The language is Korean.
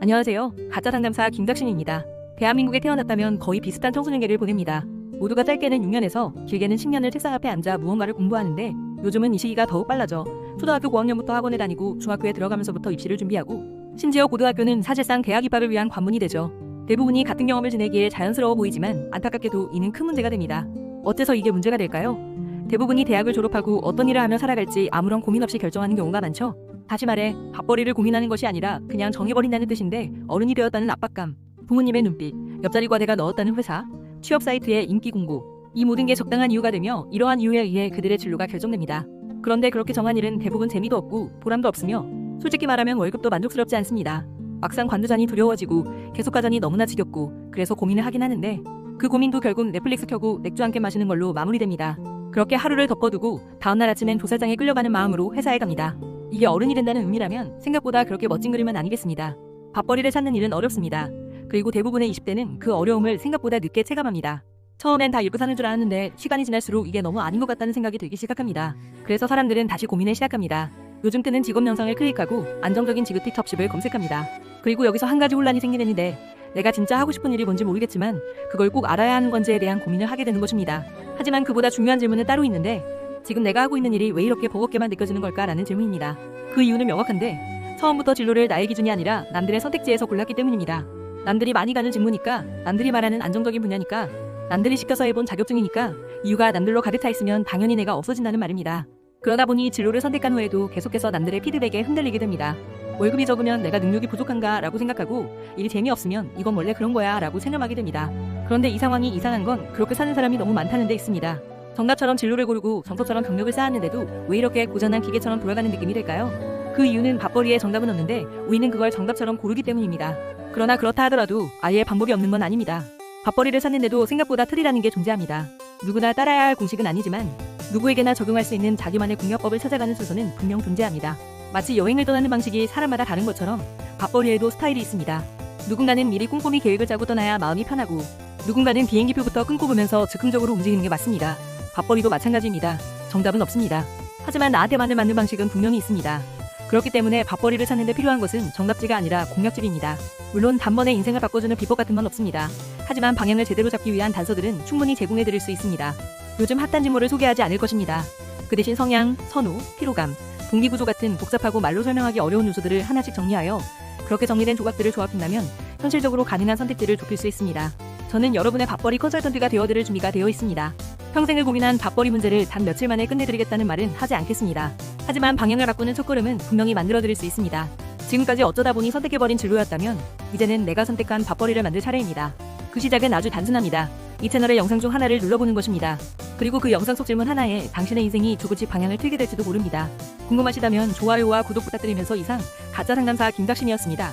안녕하세요. 가짜 상담사 김덕신입니다. 대한민국에 태어났다면 거의 비슷한 청소년기를 보냅니다. 모두가 짧게는 6년에서 길게는 10년을 책상 앞에 앉아 무언가를 공부하는데 요즘은 이 시기가 더욱 빨라져 초등학교 고학년부터 학원에 다니고 중학교에 들어가면서부터 입시를 준비하고 심지어 고등학교는 사실상 대학 입학을 위한 관문이 되죠. 대부분이 같은 경험을 지내기에 자연스러워 보이지만 안타깝게도 이는 큰 문제가 됩니다. 어째서 이게 문제가 될까요? 대부분이 대학을 졸업하고 어떤 일을 하며 살아갈지 아무런 고민 없이 결정하는 경우가 많죠. 다시 말해 밥벌이를 고민하는 것이 아니라 그냥 정해버린다는 뜻인데 어른이 되었다는 압박감, 부모님의 눈빛, 옆자리 과대가 넣었다는 회사, 취업 사이트의 인기 공고, 이 모든 게 적당한 이유가 되며 이러한 이유에 의해 그들의 진로가 결정됩니다. 그런데 그렇게 정한 일은 대부분 재미도 없고 보람도 없으며 솔직히 말하면 월급도 만족스럽지 않습니다. 막상 관두자니 두려워지고 계속 가자니 너무나 지겹고 그래서 고민을 하긴 하는데 그 고민도 결국 넷플릭스 켜고 맥주 한 캔 마시는 걸로 마무리됩니다. 그렇게 하루를 덮어두고 다음날 아침엔 도살장에 끌려가는 마음으로 회사에 갑니다. 이게 어른이 된다는 의미라면 생각보다 그렇게 멋진 그림은 아니겠습니다. 밥벌이를 찾는 일은 어렵습니다. 그리고 대부분의 20대는 그 어려움을 생각보다 늦게 체감합니다. 처음엔 다 읽고 사는 줄 알았는데 시간이 지날수록 이게 너무 아닌 것 같다는 생각이 들기 시작합니다. 그래서 사람들은 다시 고민을 시작합니다. 요즘 뜨는 직업 영상을 클릭하고 안정적인 지그틱 접십을 검색합니다. 그리고 여기서 한 가지 혼란이 생기는데 내가 진짜 하고 싶은 일이 뭔지 모르겠지만 그걸 꼭 알아야 하는 건지에 대한 고민을 하게 되는 것입니다. 하지만 그보다 중요한 질문은 따로 있는데 지금 내가 하고 있는 일이 왜 이렇게 버겁게만 느껴지는 걸까라는 질문입니다. 그 이유는 명확한데 처음부터 진로를 나의 기준이 아니라 남들의 선택지에서 골랐기 때문입니다. 남들이 많이 가는 직무니까, 남들이 말하는 안정적인 분야니까, 남들이 시켜서 해본 자격증이니까 이유가 남들로 가득 차 있으면 당연히 내가 없어진다는 말입니다. 그러다 보니 진로를 선택한 후에도 계속해서 남들의 피드백에 흔들리게 됩니다. 월급이 적으면 내가 능력이 부족한가 라고 생각하고 일이 재미없으면 이건 원래 그런 거야 라고 체념하게 됩니다. 그런데 이 상황이 이상한 건 그렇게 사는 사람이 너무 많다는 데 있습니다. 정답처럼 진로를 고르고 정석처럼 경력을 쌓았는데도 왜 이렇게 고전한 기계처럼 돌아가는 느낌이 들까요? 그 이유는 밥벌이에 정답은 없는데 우리는 그걸 정답처럼 고르기 때문입니다. 그러나 그렇다 하더라도 아예 방법이 없는 건 아닙니다. 밥벌이를 찾는데도 생각보다 틀이라는 게 존재합니다. 누구나 따라야 할 공식은 아니지만 누구에게나 적용할 수 있는 자기만의 공략법을 찾아가는 순서는 분명 존재합니다. 마치 여행을 떠나는 방식이 사람마다 다른 것처럼 밥벌이에도 스타일이 있습니다. 누군가는 미리 꼼꼼히 계획을 짜고 떠나야 마음이 편하고 누군가는 비행기표부터 끊고 보면서 즉흥적으로 움직이는 게 맞습니다. 밥벌이도 마찬가지입니다. 정답은 없습니다. 하지만 나한테 맞는 방식은 분명히 있습니다. 그렇기 때문에 밥벌이를 찾는 데 필요한 것은 정답지가 아니라 공략집입니다. 물론 단번에 인생을 바꿔주는 비법 같은 건 없습니다. 하지만 방향을 제대로 잡기 위한 단서들은 충분히 제공해드릴 수 있습니다. 요즘 핫한 진모를 소개하지 않을 것입니다. 그 대신 성향, 선호, 피로감, 동기구조 같은 복잡하고 말로 설명하기 어려운 요소들을 하나씩 정리하여 그렇게 정리된 조각들을 조합한다면 현실적으로 가능한 선택지를 좁힐 수 있습니다. 저는 여러분의 밥벌이 컨설턴트가 되어드릴 준비가 되어 있습니다. 평생을 고민한 밥벌이 문제를 단 며칠 만에 끝내드리겠다는 말은 하지 않겠습니다. 하지만 방향을 바꾸는 첫걸음은 분명히 만들어드릴 수 있습니다. 지금까지 어쩌다 보니 선택해버린 진로였다면 이제는 내가 선택한 밥벌이를 만들 차례입니다. 그 시작은 아주 단순합니다. 이 채널의 영상 중 하나를 눌러보는 것입니다. 그리고 그 영상 속 질문 하나에 당신의 인생이 조금씩 방향을 틀게 될지도 모릅니다. 궁금하시다면 좋아요와 구독 부탁드리면서 이상 가짜 상담사 김덕신이었습니다.